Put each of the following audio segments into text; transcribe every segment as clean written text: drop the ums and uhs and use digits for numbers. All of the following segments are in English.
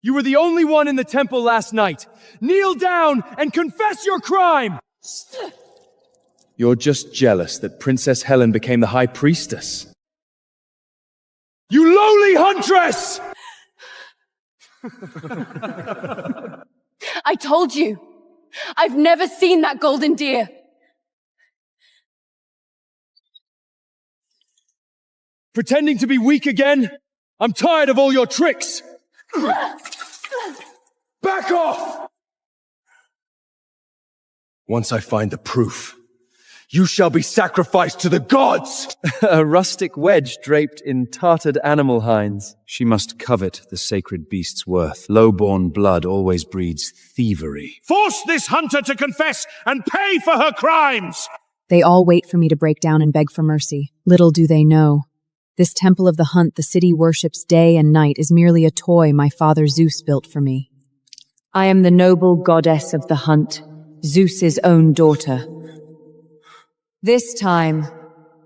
You were the only one in the temple last night. Kneel down and confess your crime! You're just jealous that Princess Helen became the High Priestess. You lowly huntress! I told you, I've never seen that golden deer. Pretending to be weak again? I'm tired of all your tricks! Back off! Once I find the proof, you shall be sacrificed to the gods! A rustic wedge draped in tarted animal hinds. She must covet the sacred beast's worth. Low-born blood always breeds thievery. Force this hunter to confess and pay for her crimes! They all wait for me to break down and beg for mercy. Little do they know. This temple of the hunt the city worships day and night is merely a toy my father Zeus built for me. I am the noble goddess of the hunt, Zeus's own daughter. This time,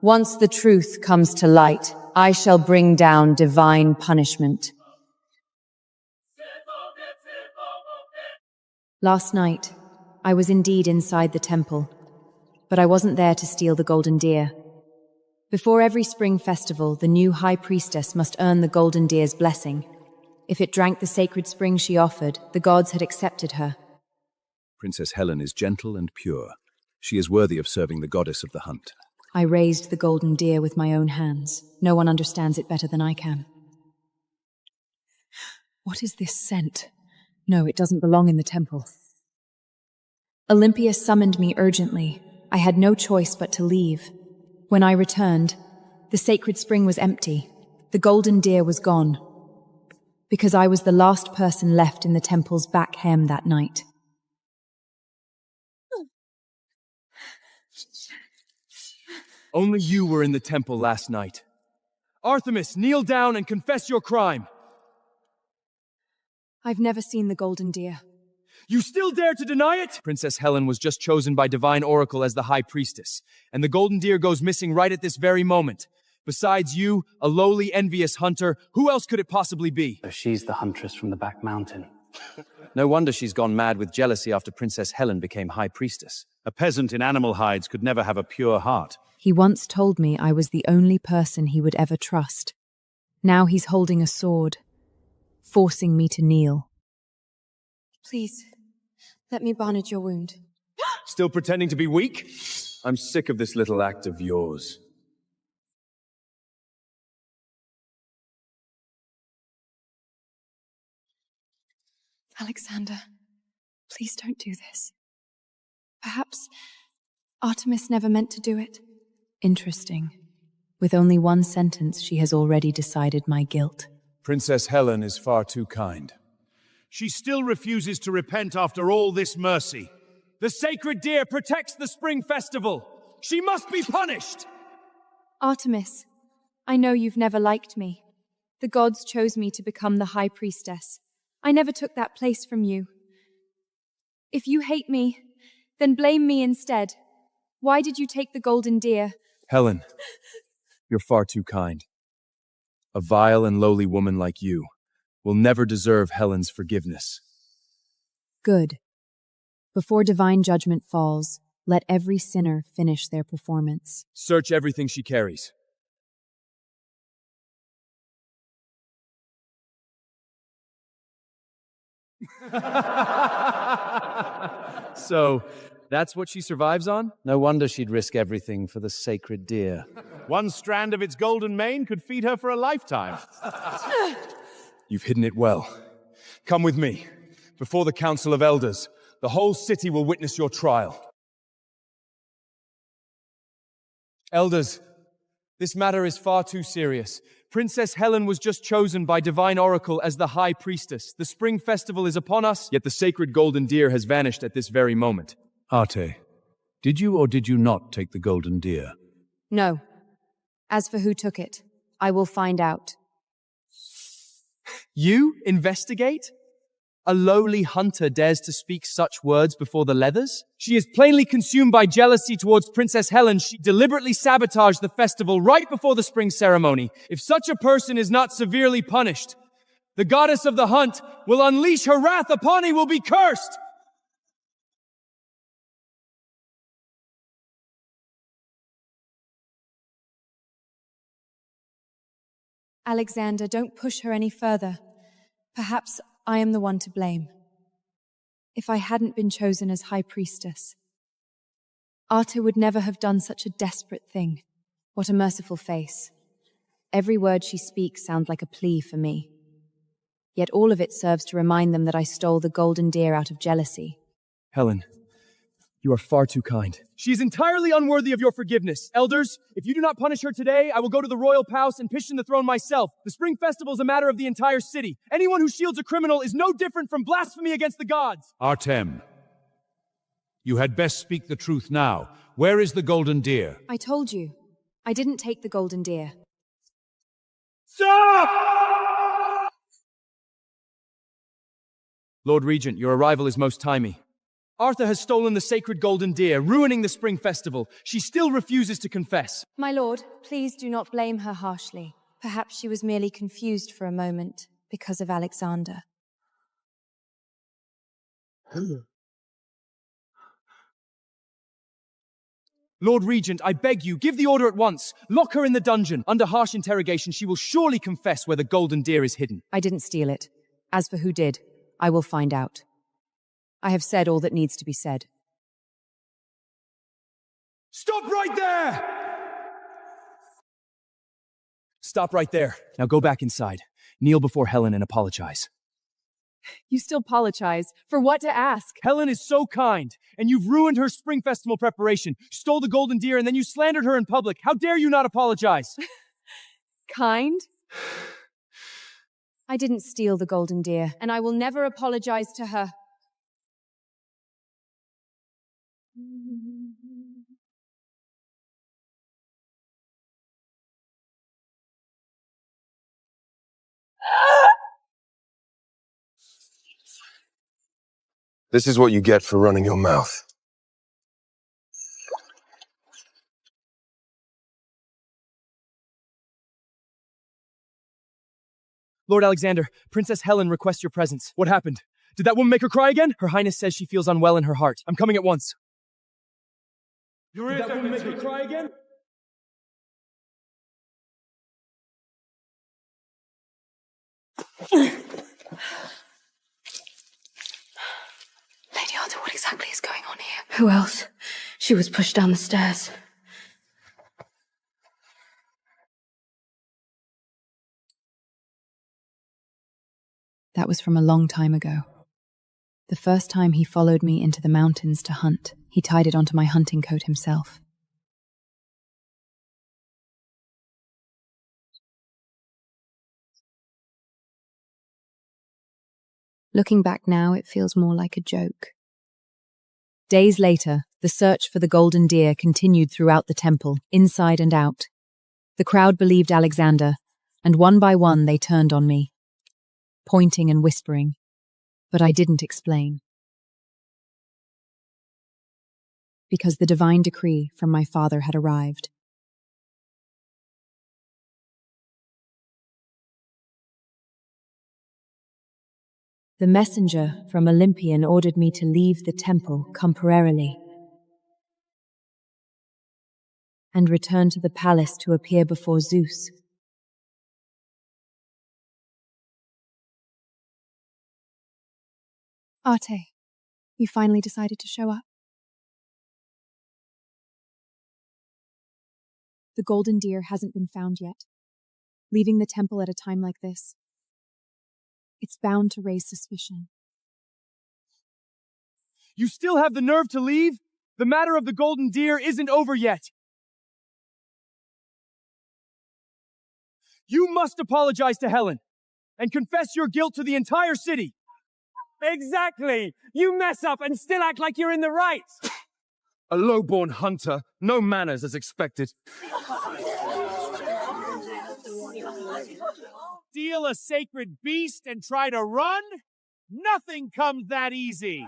once the truth comes to light, I shall bring down divine punishment. Last night, I was indeed inside the temple, but I wasn't there to steal the golden deer. Before every spring festival, the new high priestess must earn the golden deer's blessing. If it drank the sacred spring she offered, the gods had accepted her. Princess Helen is gentle and pure. She is worthy of serving the goddess of the hunt. I raised the golden deer with my own hands. No one understands it better than I can. What is this scent? No, it doesn't belong in the temple. Olympia summoned me urgently. I had no choice but to leave. When I returned, the sacred spring was empty. The golden deer was gone. Because I was the last person left in the temple's back hem that night. Only you were in the temple last night. Artemis, kneel down and confess your crime. I've never seen the golden deer. You still dare to deny it? Princess Helen was just chosen by divine oracle as the high priestess, and the golden deer goes missing right at this very moment. Besides you, a lowly, envious hunter, who else could it possibly be? So she's the huntress from the back mountain. No wonder she's gone mad with jealousy after Princess Helen became high priestess. A peasant in animal hides could never have a pure heart. He once told me I was the only person he would ever trust. Now he's holding a sword, forcing me to kneel. Please, let me bandage your wound. Still pretending to be weak? I'm sick of this little act of yours. Alexander, please don't do this. Perhaps Artemis never meant to do it. Interesting. With only one sentence, she has already decided my guilt. Princess Helen is far too kind. She still refuses to repent after all this mercy. The sacred deer protects the spring festival. She must be punished! Artemis, I know you've never liked me. The gods chose me to become the high priestess. I never took that place from you. If you hate me, then blame me instead. Why did you take the golden deer? Helen, you're far too kind. A vile and lowly woman like you will never deserve Helen's forgiveness. Good. Before divine judgment falls, let every sinner finish their performance. Search everything she carries. So, that's what she survives on? No wonder she'd risk everything for the sacred deer. One strand of its golden mane could feed her for a lifetime. You've hidden it well. Come with me. Before the Council of Elders, the whole city will witness your trial. Elders, this matter is far too serious. Princess Helen was just chosen by divine oracle as the high priestess. The spring festival is upon us, yet the sacred golden deer has vanished at this very moment. Arte, did you or did you not take the golden deer? No. As for who took it, I will find out. You investigate? A lowly hunter dares to speak such words before the leathers? She is plainly consumed by jealousy towards Princess Helen. She deliberately sabotaged the festival right before the spring ceremony. If such a person is not severely punished, The goddess of the hunt will unleash her wrath upon he will be cursed! Alexander, don't push her any further. Perhaps I am the one to blame. If I hadn't been chosen as High Priestess, Arte would never have done such a desperate thing. What a merciful face. Every word she speaks sounds like a plea for me. Yet all of it serves to remind them that I stole the golden deer out of jealousy. Helen, you are far too kind. She is entirely unworthy of your forgiveness. Elders, if you do not punish her today, I will go to the royal palace and petition the throne myself. The spring festival is a matter of the entire city. Anyone who shields a criminal is no different from blasphemy against the gods. Artem, you had best speak the truth now. Where is the golden deer? I told you. I didn't take the golden deer. Stop! Lord Regent, your arrival is most timely. Arthur has stolen the sacred golden deer, ruining the spring festival. She still refuses to confess. My lord, please do not blame her harshly. Perhaps she was merely confused for a moment because of Alexander. Lord Regent, I beg you, give the order at once. Lock her in the dungeon. Under harsh interrogation, she will surely confess where the golden deer is hidden. I didn't steal it. As for who did, I will find out. I have said all that needs to be said. Stop right there! Stop right there. Now go back inside. Kneel before Helen and apologize. You still apologize? For what to ask? Helen is so kind, and you've ruined her spring festival preparation. You stole the golden deer and then you slandered her in public. How dare you not apologize? Kind? I didn't steal the golden deer, and I will never apologize to her. This is what you get for running your mouth. Lord Alexander, Princess Helen requests your presence. What happened? Did that woman make her cry again? Her Highness says she feels unwell in her heart. I'm coming at once. Did that woman make her cry again? Lady Arthur, what exactly is going on here? Who else? She was pushed down the stairs. That was from a long time ago. The first time he followed me into the mountains to hunt, he tied it onto my hunting coat himself. Looking back now, it feels more like a joke. Days later, the search for the golden deer continued throughout the temple, inside and out. The crowd believed Alexander, and one by one they turned on me, pointing and whispering, but I didn't explain. Because the divine decree from my father had arrived. The messenger from Olympian ordered me to leave the temple temporarily and return to the palace to appear before Zeus. Arte, you finally decided to show up. The golden deer hasn't been found yet. Leaving the temple at a time like this, it's bound to raise suspicion. You still have the nerve to leave? The matter of the golden deer isn't over yet. You must apologize to Helen and confess your guilt to the entire city. Exactly! You mess up and still act like you're in the right! A low-born hunter, no manners as expected. Steal a sacred beast and try to run? Nothing comes that easy.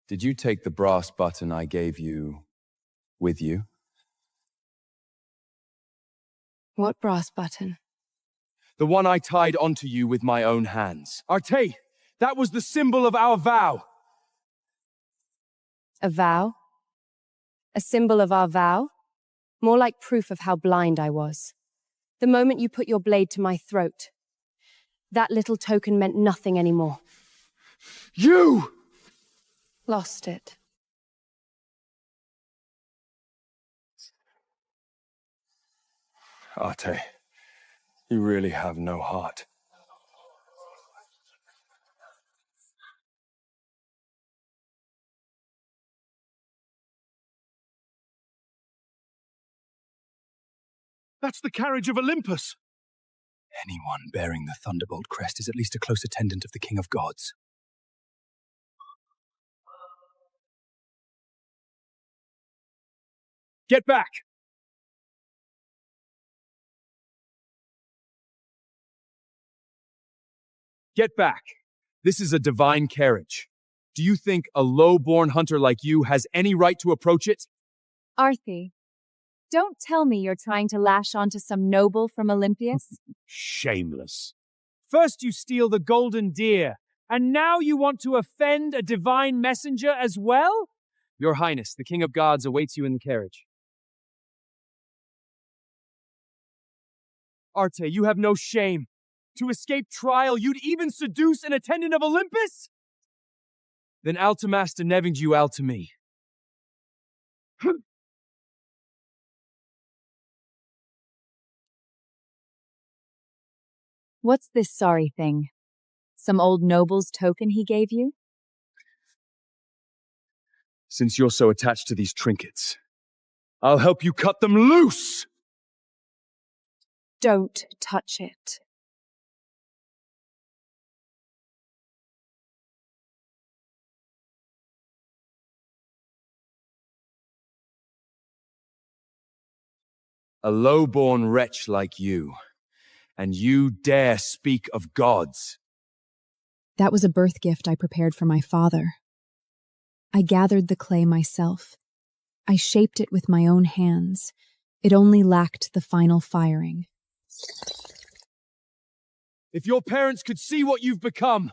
Did you take the brass button I gave you with you? What brass button? The one I tied onto you with my own hands. Arte, that was the symbol of our vow. A vow? A symbol of our vow? More like proof of how blind I was. The moment you put your blade to my throat, that little token meant nothing anymore. You! Lost it. Arte, you really have no heart. That's the carriage of Olympus. Anyone bearing the thunderbolt crest is at least a close attendant of the King of Gods. Get back! Get back. This is a divine carriage. Do you think a low-born hunter like you has any right to approach it? Arthi, don't tell me you're trying to lash onto some noble from Olympias. Shameless. First you steal the golden deer, and now you want to offend a divine messenger as well? Your Highness, the King of Gods awaits you in the carriage. Arte, you have no shame. To escape trial, you'd even seduce an attendant of Olympus? Then Altamasta nevinged you out to me. What's this sorry thing? Some old noble's token he gave you? Since you're so attached to these trinkets, I'll help you cut them loose! Don't touch it. A low-born wretch like you, and you dare speak of gods. That was a birth gift I prepared for my father. I gathered the clay myself. I shaped it with my own hands. It only lacked the final firing. If your parents could see what you've become,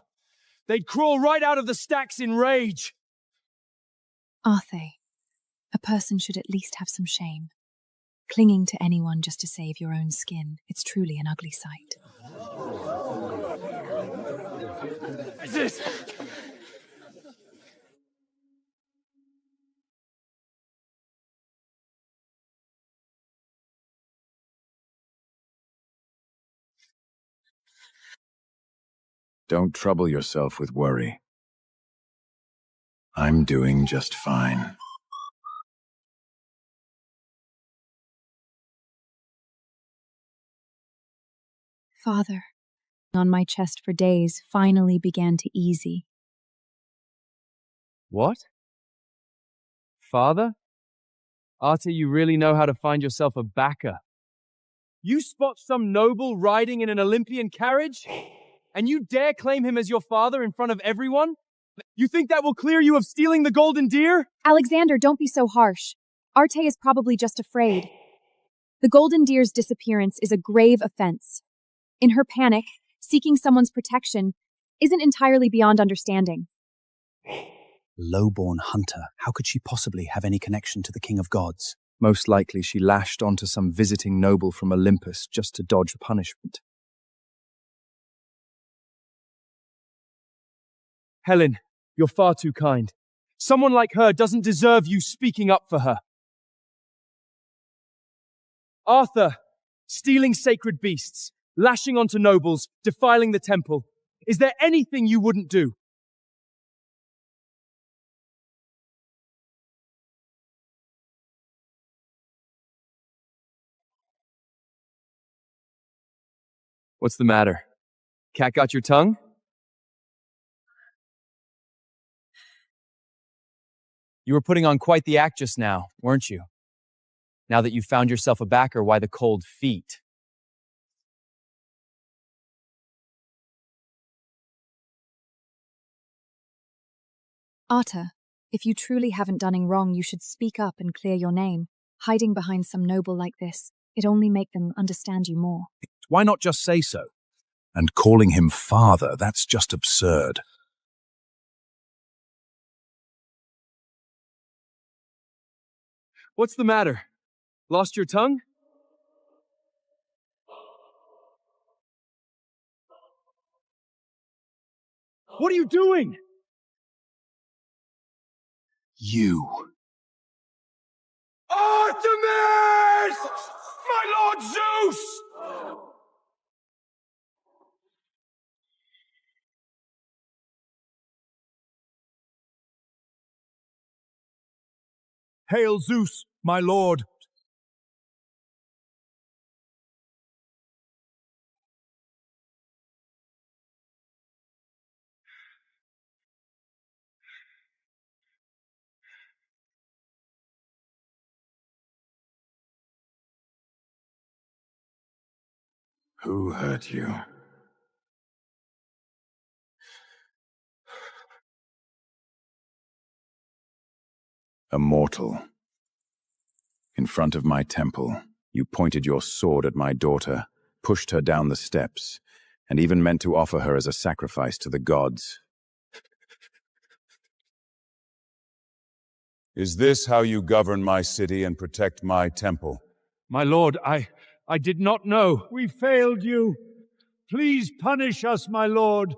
they'd crawl right out of the stacks in rage. Arthe, a person should at least have some shame. Clinging to anyone just to save your own skin, it's truly an ugly sight. Zeus! Don't trouble yourself with worry. I'm doing just fine. Father, on my chest for days, finally began to easy. What? Father? Arte, you really know how to find yourself a backer. You spot some noble riding in an Olympian carriage, and you dare claim him as your father in front of everyone? You think that will clear you of stealing the golden deer? Alexander, don't be so harsh. Arte is probably just afraid. The golden deer's disappearance is a grave offense. In her panic, seeking someone's protection isn't entirely beyond understanding. Low-born hunter, how could she possibly have any connection to the King of Gods? Most likely she lashed onto some visiting noble from Olympus just to dodge punishment. Helen, you're far too kind. Someone like her doesn't deserve you speaking up for her. Arthur, stealing sacred beasts, lashing onto nobles, defiling the temple. Is there anything you wouldn't do? What's the matter? Cat got your tongue? You were putting on quite the act just now, weren't you? Now that you've found yourself a backer, why the cold feet? Atta, If you truly haven't done wrong, you should speak up and clear your name. Hiding behind some noble like this, it only make them understand you more. Why not just say so? And calling him father, that's just absurd. What's the matter? Lost your tongue? What are you doing? You. Artemis! My Lord Zeus! Hail Zeus, my lord. Who hurt you? A mortal. In front of my temple, you pointed your sword at my daughter, pushed her down the steps, and even meant to offer her as a sacrifice to the gods. Is this how you govern my city and protect my temple? My lord, I did not know. We failed you. Please punish us, my lord.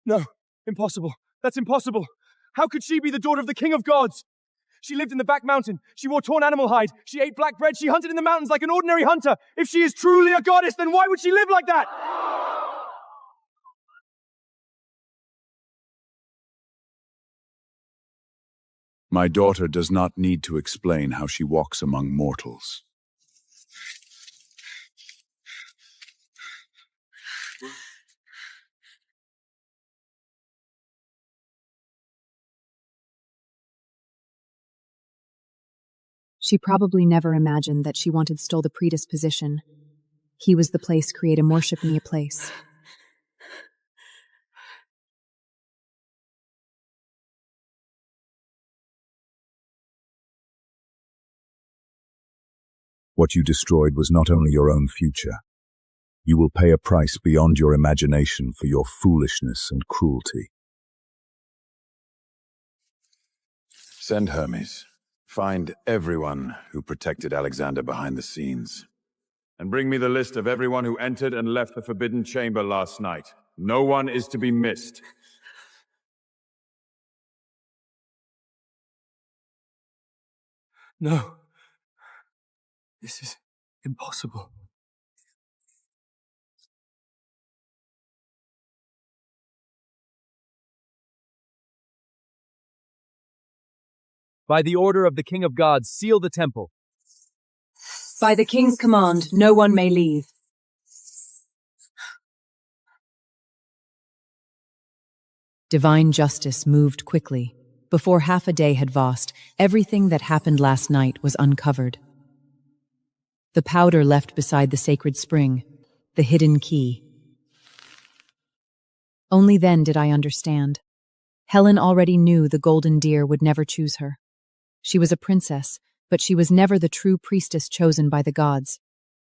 No, impossible. That's impossible. How could she be the daughter of the king of gods? She lived in the back mountain. She wore torn animal hide. She ate black bread. She hunted in the mountains like an ordinary hunter. If she is truly a goddess, then why would she live like that? My daughter does not need to explain how she walks among mortals. She probably never imagined that she wanted stole the predisposition. He was the place create and worship me a place. What you destroyed was not only your own future. You will pay a price beyond your imagination for your foolishness and cruelty. Send Hermes. Find everyone who protected Alexander behind the scenes. And bring me the list of everyone who entered and left the Forbidden Chamber last night. No one is to be missed. No. This is impossible. By the order of the King of Gods, seal the temple. By the king's command, no one may leave. Divine justice moved quickly. Before half a day had passed, everything that happened last night was uncovered. The powder left beside the sacred spring, the hidden key. Only then did I understand. Helen already knew the golden deer would never choose her. She was a princess, but she was never the true priestess chosen by the gods.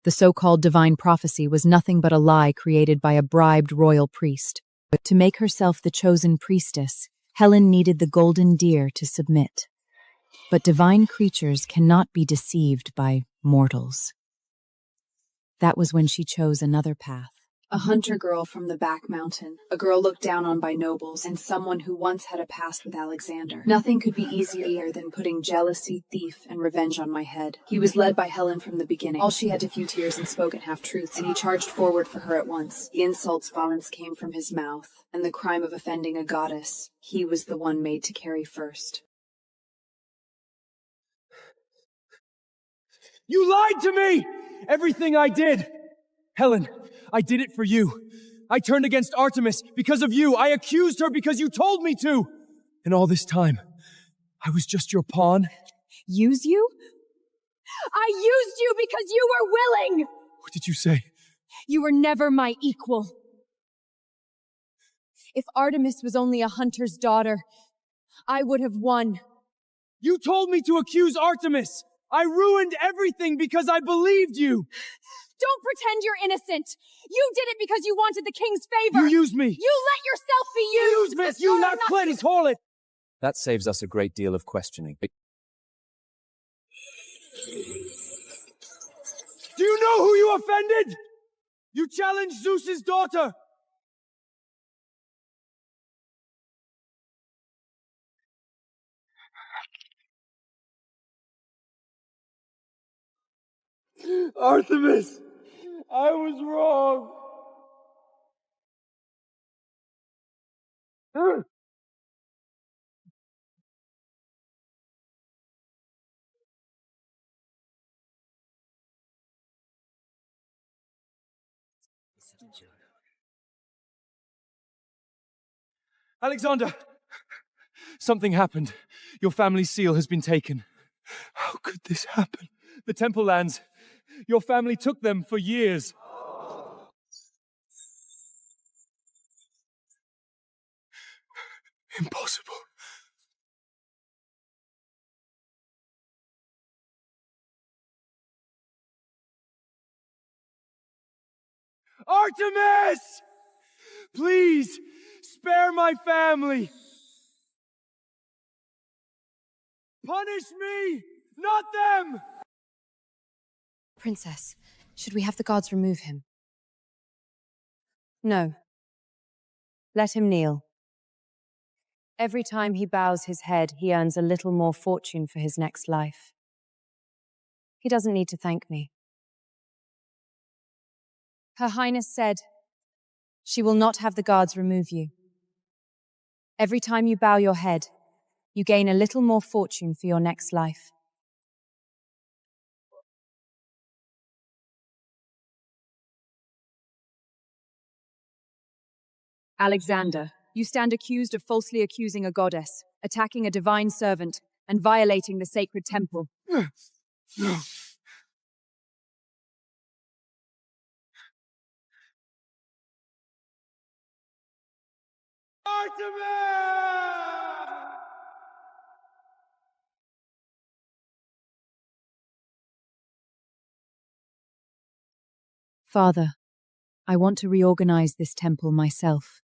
The so-called divine prophecy was nothing but a lie created by a bribed royal priest. But to make herself the chosen priestess, Helen needed the golden deer to submit. But divine creatures cannot be deceived by mortals. That was when she chose another path. A hunter girl from the back mountain, a girl looked down on by nobles, and someone who once had a past with Alexander. Nothing could be easier than putting jealousy, thief, and revenge on my head. He was led by Helen from the beginning. All she had to few tears and spoken half-truths, and he charged forward for her at once. The insults, violence came from his mouth, and the crime of offending a goddess, he was the one made to carry first. You lied to me! Everything I did! Helen, I did it for you. I turned against Artemis because of you. I accused her because you told me to. And all this time, I was just your pawn. Use you? I used you because you were willing! What did you say? You were never my equal. If Artemis was only a hunter's daughter, I would have won. You told me to accuse Artemis! I ruined everything because I believed you! Don't pretend you're innocent! You did it because you wanted the king's favor! You used me! You let yourself be used! Use this, you not plenty harlot! That saves us a great deal of questioning. Do you know who you offended? You challenged Zeus's daughter! Artemis! I was wrong! Alexander! Something happened. Your family's seal has been taken. How could this happen? The Temple lands. Your family took them for years. Impossible. Artemis! Please, spare my family! Punish me, not them! Princess, should we have the gods remove him? No. Let him kneel. Every time he bows his head, he earns a little more fortune for his next life. He doesn't need to thank me. Her Highness said, she will not have the guards remove you. Every time you bow your head, you gain a little more fortune for your next life. Alexander, you stand accused of falsely accusing a goddess, attacking a divine servant, and violating the sacred temple. No. Artemis! Father, I want to reorganize this temple myself.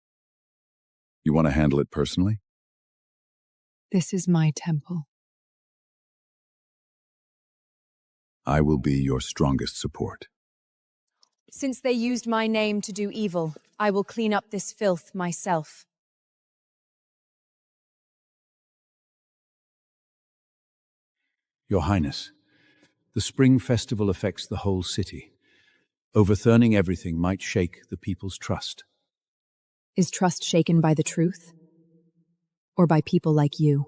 You want to handle it personally? This is my temple. I will be your strongest support. Since they used my name to do evil, I will clean up this filth myself. Your Highness, the Spring Festival affects the whole city. Overturning everything might shake the people's trust. Is trust shaken by the truth? Or by people like you?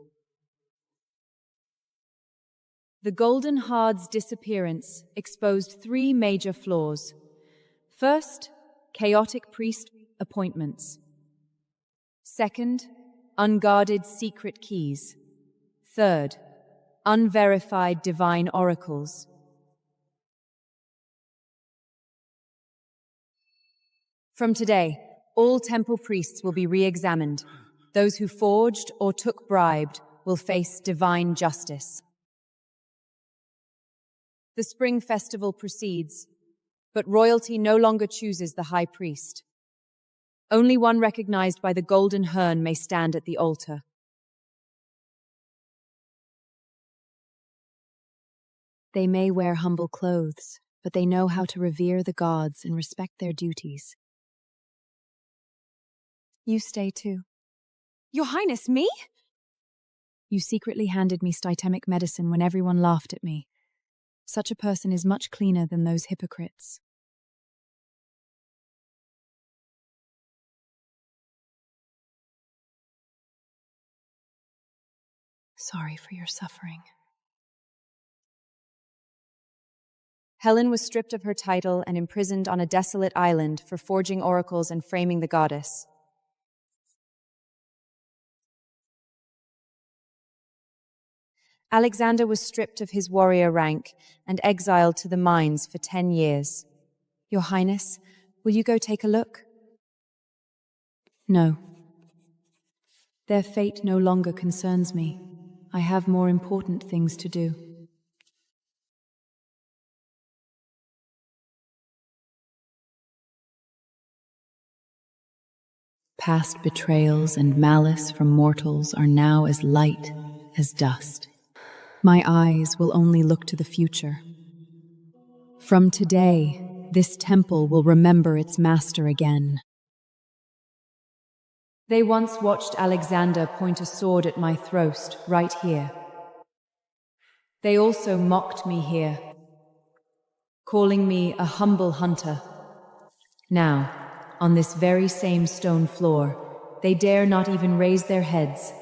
The Golden Hard's disappearance exposed 3 major flaws. First, chaotic priest appointments. Second, unguarded secret keys. Third, unverified divine oracles. From today, all temple priests will be re-examined. Those who forged or took bribed will face divine justice. The Spring Festival proceeds, but royalty no longer chooses the high priest. Only one recognized by the golden hern may stand at the altar. They may wear humble clothes, but they know how to revere the gods and respect their duties. You stay too. Your Highness, me? You secretly handed me stitemic medicine when everyone laughed at me. Such a person is much cleaner than those hypocrites. Sorry for your suffering. Helen was stripped of her title and imprisoned on a desolate island for forging oracles and framing the goddess. Alexander was stripped of his warrior rank and exiled to the mines for 10 years. Your Highness, will you go take a look? No, Their fate no longer concerns me. I have more important things to do. Past betrayals and malice from mortals are now as light as dust. My eyes will only look to the future. From today, this temple will remember its master again. They once watched Alexander point a sword at my throat, right here. They also mocked me here, calling me a humble hunter. Now, on this very same stone floor, they dare not even raise their heads.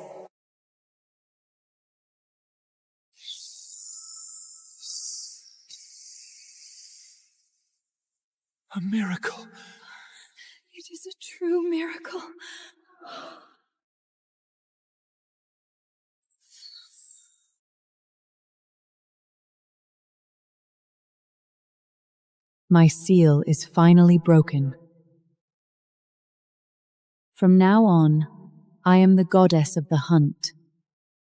A miracle. It is a true miracle. My seal is finally broken. From now on, I am the goddess of the hunt.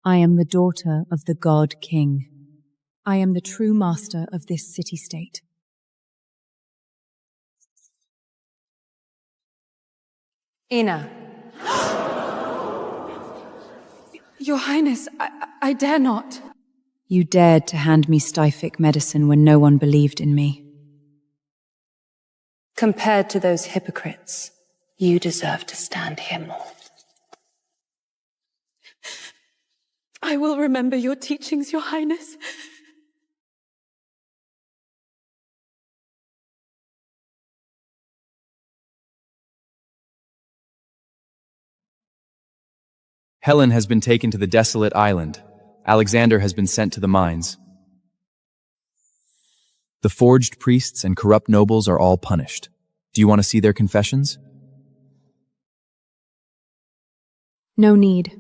I am the daughter of the god king. I am the true master of this city-state. Ina. Your Highness, I dare not. You dared to hand me styphic medicine when no one believed in me. Compared to those hypocrites, you deserve to stand here more. I will remember your teachings, Your Highness. Helen has been taken to the desolate island. Alexander has been sent to the mines. The forged priests and corrupt nobles are all punished. Do you want to see their confessions? No need.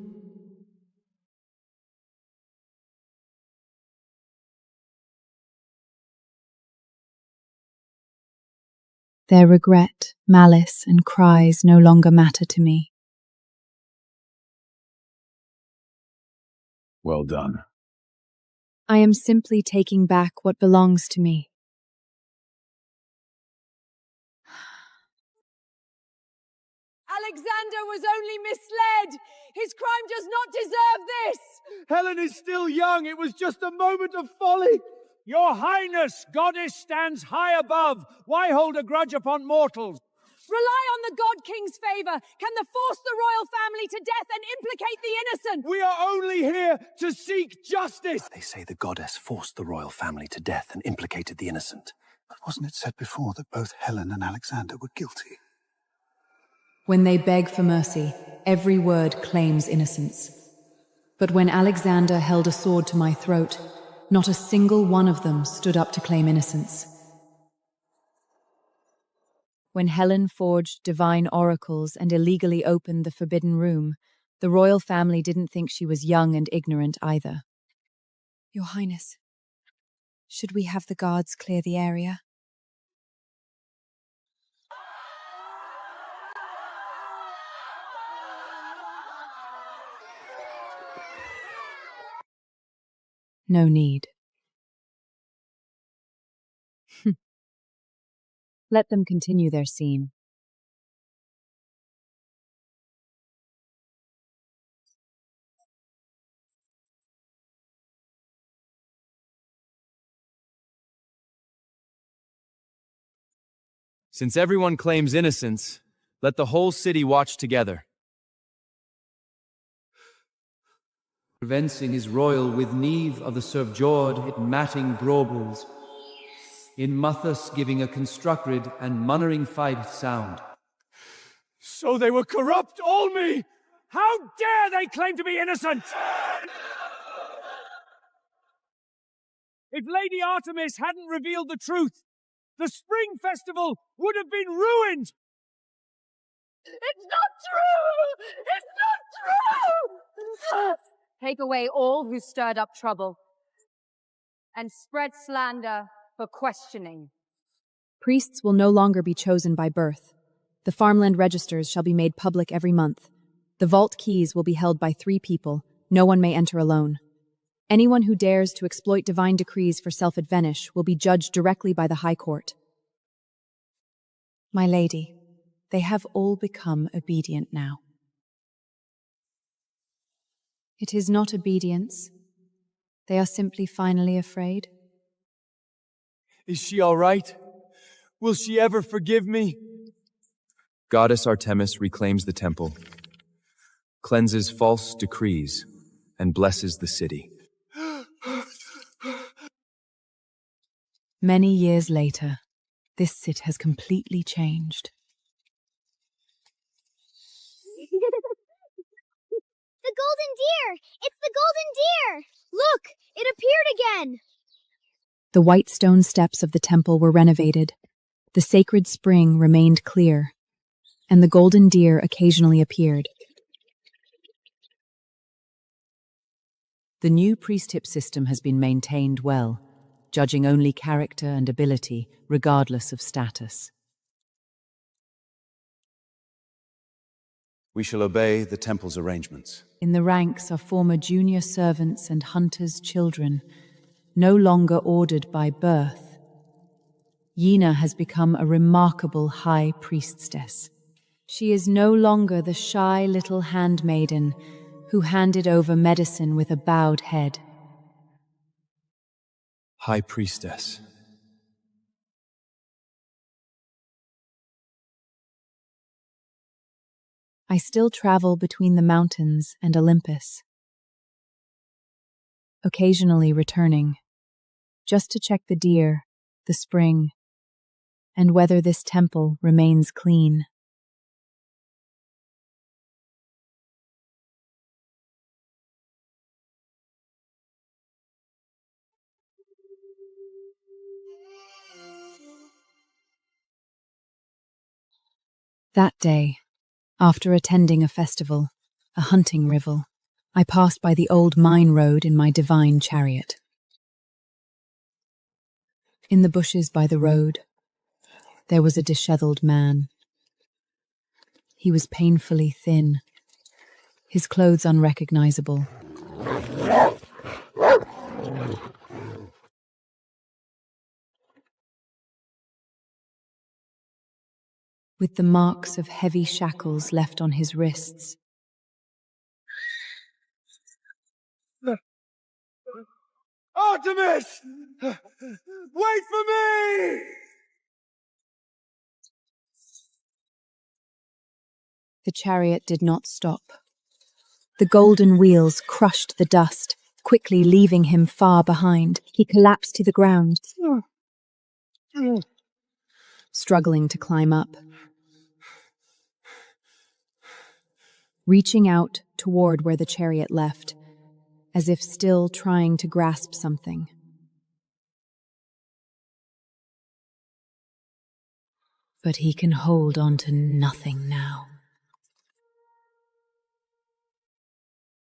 Their regret, malice, and cries no longer matter to me. Well done. I am simply taking back what belongs to me. Alexander was only misled. His crime does not deserve this. Helen is still young. It was just a moment of folly. Your Highness, goddess stands high above. Why hold a grudge upon mortals? Rely on the God King's favor. Can they force the royal family to death and implicate the innocent? We are only here to seek justice. They say the goddess forced the royal family to death and implicated the innocent. But wasn't it said before that both Helen and Alexander were guilty? When they beg for mercy, every word claims innocence. But when Alexander held a sword to my throat, not a single one of them stood up to claim innocence. When Helen forged divine oracles and illegally opened the forbidden room, the royal family didn't think she was young and ignorant either. Your Highness, should we have the guards clear the area? No need. Let them continue their scene. Since everyone claims innocence, let the whole city watch together. Prevencing is royal with Neve of the Servjord it matting brobles. In Muthus giving a constructed and munnering fight sound. So they were corrupt, all me! How dare they claim to be innocent? If Lady Artemis hadn't revealed the truth, the spring festival would have been ruined! It's not true! It's not true! Take away all who stirred up trouble, and spread slander for questioning. Priests will no longer be chosen by birth. The farmland registers shall be made public every month. The vault keys will be held by 3 people. No one may enter alone. Anyone who dares to exploit divine decrees for self-advantage will be judged directly by the High Court. My lady, they have all become obedient now. It is not obedience. They are simply finally afraid. Is she all right? Will she ever forgive me? Goddess Artemis reclaims the temple, cleanses false decrees, and blesses the city. Many years later, this city has completely changed. The golden deer! It's the golden deer! Look, it appeared again! The white stone steps of the temple were renovated. The sacred spring remained clear, and the golden deer occasionally appeared. The new priesthood system has been maintained well, judging only character and ability, regardless of status. We shall obey the temple's arrangements. In the ranks are former junior servants and hunters' children, no longer ordered by birth. Yina has become a remarkable high priestess. She is no longer the shy little handmaiden who handed over medicine with a bowed head. High Priestess. I still travel between the mountains and Olympus, occasionally returning, just to check the deer, the spring, and whether this temple remains clean. That day, after attending a festival, a hunting rival, I passed by the old mine road in my divine chariot. In the bushes by the road, there was a disheveled man. He was painfully thin, his clothes unrecognizable. With the marks of heavy shackles left on his wrists. Artemis! Wait for me! The chariot did not stop. The golden wheels crushed the dust, quickly leaving him far behind. He collapsed to the ground, struggling to climb up. Reaching out toward where the chariot left, as if still trying to grasp something. But he can hold on to nothing now.